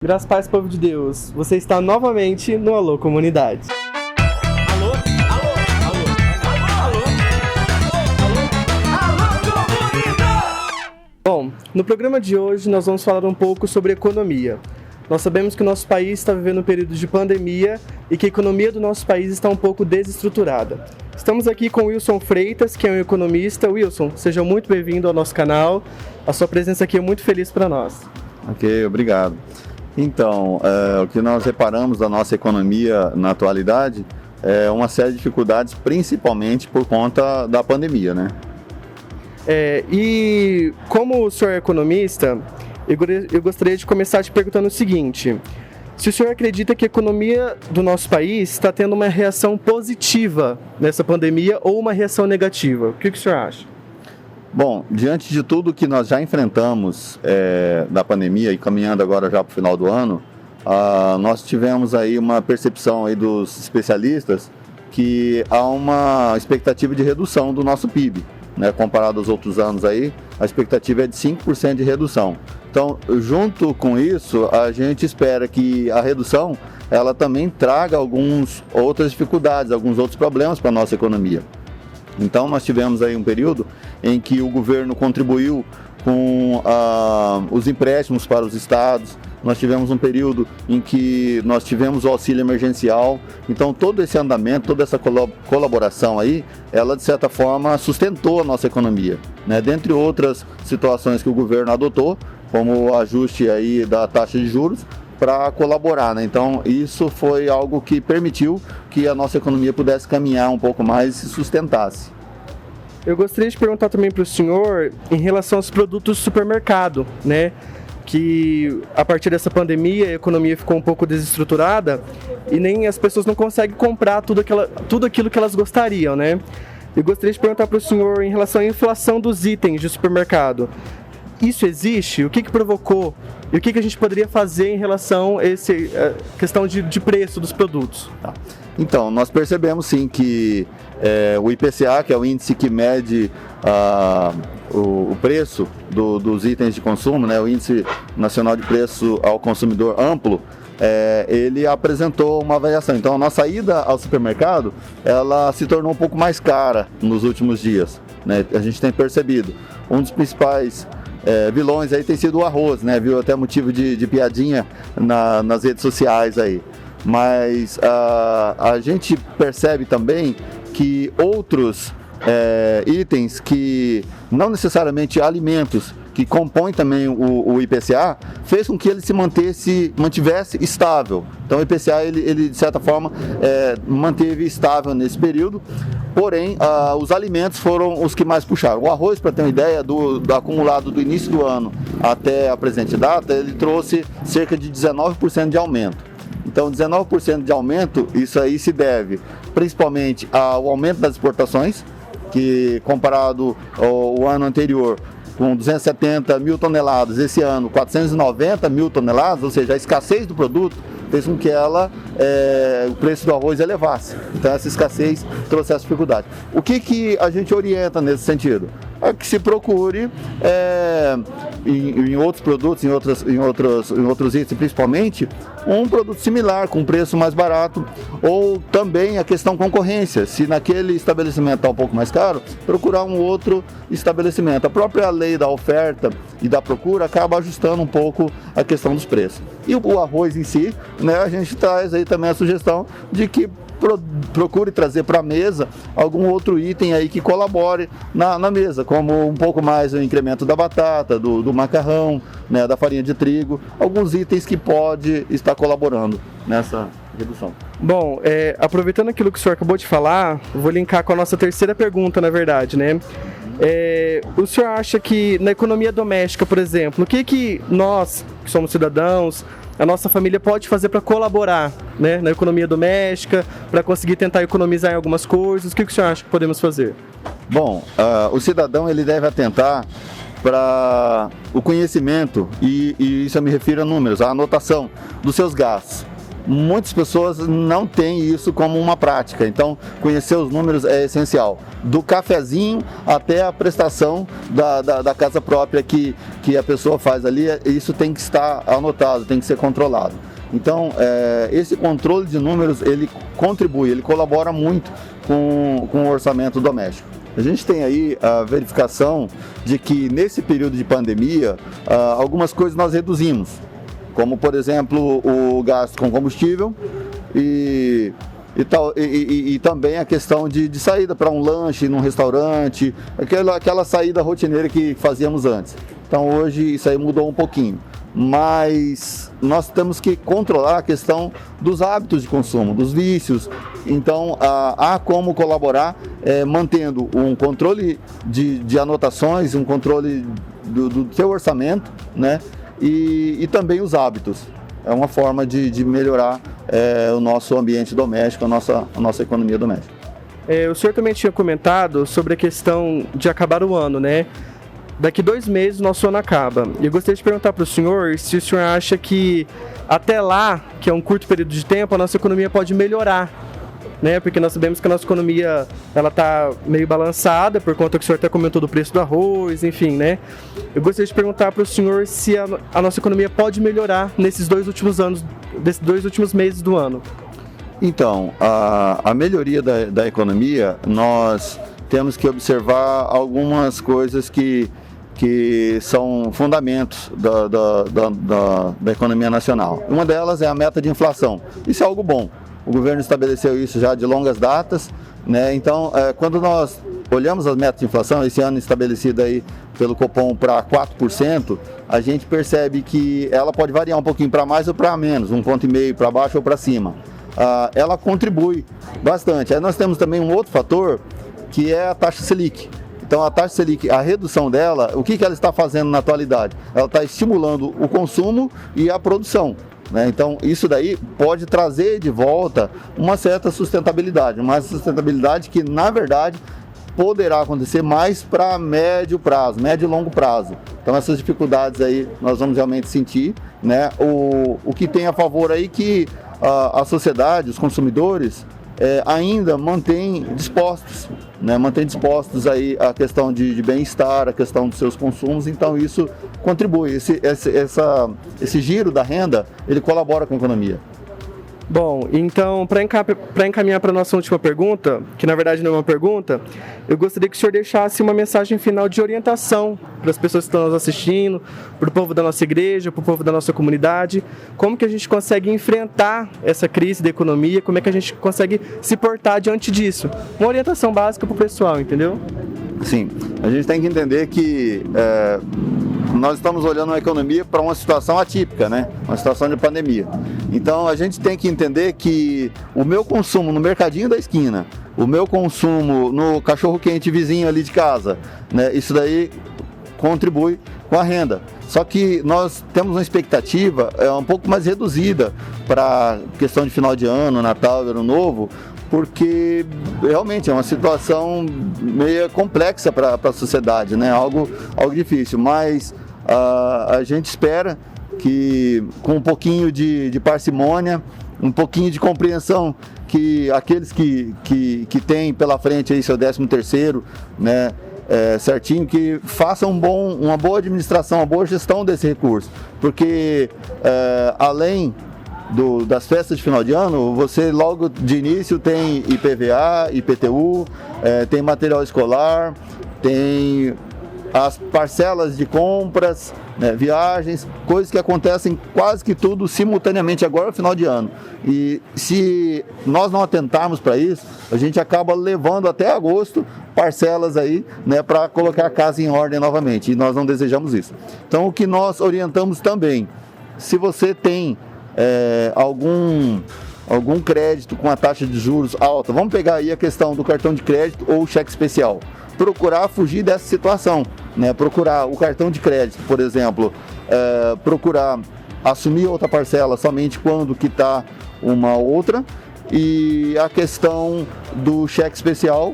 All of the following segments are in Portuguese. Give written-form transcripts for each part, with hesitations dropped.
Graças a paz, povo de Deus. Você está novamente no Alô Comunidade. Alô? Alô? Alô? Alô? Alô, comunidade! Bom, no programa de hoje nós vamos falar um pouco sobre economia. Nós sabemos que o nosso país está vivendo um período de pandemia e que a economia do nosso país está um pouco desestruturada. Estamos aqui com o Wilson Freitas, que é um economista. Wilson, seja muito bem-vindo ao nosso canal. A sua presença aqui é muito feliz para nós. Ok, obrigado. Então, o que nós reparamos da nossa economia na atualidade é uma série de dificuldades, principalmente por conta da pandemia, né? E como o senhor é economista, eu gostaria de começar te perguntando o seguinte: se o senhor acredita que a economia do nosso país está tendo uma reação positiva nessa pandemia ou uma reação negativa, o que o senhor acha? Bom, diante de tudo que nós já enfrentamos da pandemia e caminhando agora já para o final do ano, nós tivemos aí uma percepção aí dos especialistas que há uma expectativa de redução do nosso PIB, né? Comparado aos outros anos aí, a expectativa é de 5% de redução. Então, junto com isso, a gente espera que a redução ela também traga algumas outras dificuldades, alguns outros problemas para a nossa economia. Então, nós tivemos aí um período em que o governo contribuiu com os empréstimos para os estados, nós tivemos um período em que nós tivemos o auxílio emergencial. Então, todo esse andamento, toda essa colaboração aí, ela de certa forma sustentou a nossa economia, né? Dentre outras situações que o governo adotou, como o ajuste aí da taxa de juros, para colaborar, né? Então, isso foi algo que permitiu que a nossa economia pudesse caminhar um pouco mais e se sustentasse. Eu gostaria de perguntar também para o senhor em relação aos produtos do supermercado, né? Que a partir dessa pandemia a economia ficou um pouco desestruturada e nem as pessoas não conseguem comprar tudo aquilo que elas gostariam, né? Eu gostaria de perguntar para o senhor em relação à inflação dos itens de supermercado. Isso existe? O que provocou? E o que a gente poderia fazer em relação a essa questão de preço dos produtos? Tá. Então, nós percebemos sim que o IPCA, que é o índice que mede o preço dos itens de consumo, né, o Índice Nacional de Preço ao Consumidor Amplo, ele apresentou uma variação. Então, a nossa ida ao supermercado, ela se tornou um pouco mais cara nos últimos dias, né? A gente tem percebido. Um dos principais vilões aí tem sido o arroz, né? Viu até motivo de piadinha nas redes sociais aí. Mas a gente percebe também que outros itens que não necessariamente alimentos, que compõem também o IPCA, fez com que ele se mantivesse estável. Então o IPCA, ele de certa forma, manteve estável nesse período, porém os alimentos foram os que mais puxaram. O arroz, para ter uma ideia, do acumulado do início do ano até a presente data, ele trouxe cerca de 19% de aumento. Então, 19% de aumento, isso aí se deve principalmente ao aumento das exportações, que comparado ao ano anterior, com 270 mil toneladas, esse ano 490 mil toneladas, ou seja, a escassez do produto fez com que o preço do arroz elevasse. Então essa escassez trouxe essa dificuldade. O que a gente orienta nesse sentido? É que se procure em outros produtos, em outros itens principalmente, um produto similar, com preço mais barato, ou também a questão concorrência. Se naquele estabelecimento está um pouco mais caro, procurar um outro estabelecimento. A própria lei da oferta e da procura acaba ajustando um pouco a questão dos preços. E o arroz em si, né, a gente traz aí também a sugestão de que procure trazer para a mesa algum outro item aí que colabore na mesa, como um pouco mais o incremento da batata, do macarrão, né, da farinha de trigo, alguns itens que pode estar colaborando nessa redução. Bom, aproveitando aquilo que o senhor acabou de falar, eu vou linkar com a nossa terceira pergunta, na verdade, né? O senhor acha que na economia doméstica, por exemplo, o que nós, que somos cidadãos, a nossa família pode fazer para colaborar, né, na economia doméstica, para conseguir tentar economizar em algumas coisas? O que o senhor acha que podemos fazer? Bom, o cidadão ele deve atentar para o conhecimento, e isso eu me refiro a números, a anotação dos seus gastos. muitas pessoas não têm isso como uma prática, então conhecer os números é essencial, do cafezinho até a prestação da casa própria que a pessoa faz ali, isso tem que estar anotado, tem que ser controlado. Então, esse controle de números, ele contribui, ele colabora muito com o orçamento doméstico. A gente tem aí a verificação de que nesse período de pandemia, algumas coisas nós reduzimos, como por exemplo o gasto com combustível e também a questão de saída para um lanche, num restaurante, aquela saída rotineira que fazíamos antes. Então hoje isso aí mudou um pouquinho, mas nós temos que controlar a questão dos hábitos de consumo, dos vícios. Então há como colaborar mantendo um controle de anotações, um controle do seu orçamento, né? E também os hábitos. É uma forma de melhorar o nosso ambiente doméstico, a nossa economia doméstica. O senhor também tinha comentado sobre a questão de acabar o ano, né? Daqui 2 meses o nosso ano acaba. E eu gostaria de perguntar para o senhor se o senhor acha que até lá, que é um curto período de tempo, a nossa economia pode melhorar, né? Porque nós sabemos que a nossa economia ela está meio balançada, por conta que o senhor até comentou do preço do arroz, enfim, né? Eu gostaria de perguntar para o senhor se a nossa economia pode melhorar nesses 2 últimos meses do ano. Então, a melhoria da economia, nós temos que observar algumas coisas que são fundamentos da economia nacional. Uma delas é a meta de inflação. Isso é algo bom. O governo estabeleceu isso já de longas datas, né? Então, quando nós olhamos as metas de inflação, esse ano estabelecida aí pelo Copom para 4%, a gente percebe que ela pode variar um pouquinho para mais ou para menos, 1,5 ponto para baixo ou para cima. Ela contribui bastante. Aí nós temos também um outro fator, que é a taxa Selic. Então a taxa Selic, a redução dela, o que ela está fazendo na atualidade? Ela está estimulando o consumo e a produção, né? Então isso daí pode trazer de volta uma certa sustentabilidade, que na verdade poderá acontecer mais para médio e longo prazo. Então essas dificuldades aí nós vamos realmente sentir, né? O que tem a favor aí que a sociedade, os consumidores, ainda mantém dispostos, né? Mantém dispostos aí a questão de bem-estar, a questão dos seus consumos, então isso contribui, esse giro da renda, ele colabora com a economia. Bom, então, para encaminhar para a nossa última pergunta, que na verdade não é uma pergunta, eu gostaria que o senhor deixasse uma mensagem final de orientação para as pessoas que estão nos assistindo, para o povo da nossa igreja, para o povo da nossa comunidade, como que a gente consegue enfrentar essa crise da economia, como é que a gente consegue se portar diante disso. Uma orientação básica para o pessoal, entendeu? Sim, a gente tem que entender que nós estamos olhando a economia para uma situação atípica, né? Uma situação de pandemia. Então a gente tem que entender que o meu consumo no mercadinho da esquina, o meu consumo no cachorro-quente vizinho ali de casa, né? Isso daí contribui com a renda. Só que nós temos uma expectativa um pouco mais reduzida para questão de final de ano, Natal, Ano Novo, porque realmente é uma situação meio complexa para a sociedade, né? Algo difícil, mas a gente espera que com um pouquinho de parcimônia, um pouquinho de compreensão, que aqueles que têm pela frente aí seu 13º, né, certinho, que façam uma boa administração, uma boa gestão desse recurso, porque além das festas de final de ano, você logo de início tem IPVA, IPTU, tem material escolar, tem as parcelas de compras, né, viagens, coisas que acontecem quase que tudo simultaneamente agora no final de ano. E se nós não atentarmos para isso, a gente acaba levando até agosto parcelas aí, né, para colocar a casa em ordem novamente, e nós não desejamos isso. Então o que nós orientamos também, se você tem algum crédito com a taxa de juros alta, vamos pegar aí a questão do cartão de crédito ou cheque especial, procurar fugir dessa situação, né? Procurar o cartão de crédito, por exemplo, procurar assumir outra parcela somente quando quitar uma outra, e a questão do cheque especial,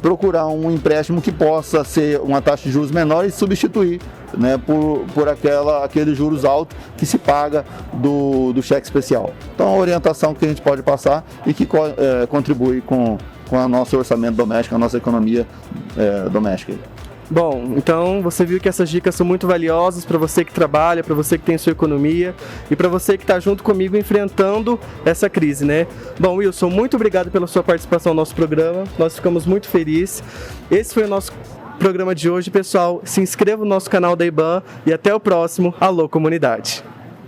procurar um empréstimo que possa ser uma taxa de juros menor e substituir, né, por aqueles juros altos que se paga do cheque especial. Então, a orientação que a gente pode passar e que contribui com o nosso orçamento doméstico, a nossa economia doméstica. Bom, então você viu que essas dicas são muito valiosas para você que trabalha, para você que tem sua economia e para você que está junto comigo enfrentando essa crise, né? Bom, Wilson, muito obrigado pela sua participação no nosso programa, nós ficamos muito felizes. Esse foi o nosso programa de hoje, pessoal. Se inscreva no nosso canal da IBAN e até o próximo. Alô, comunidade!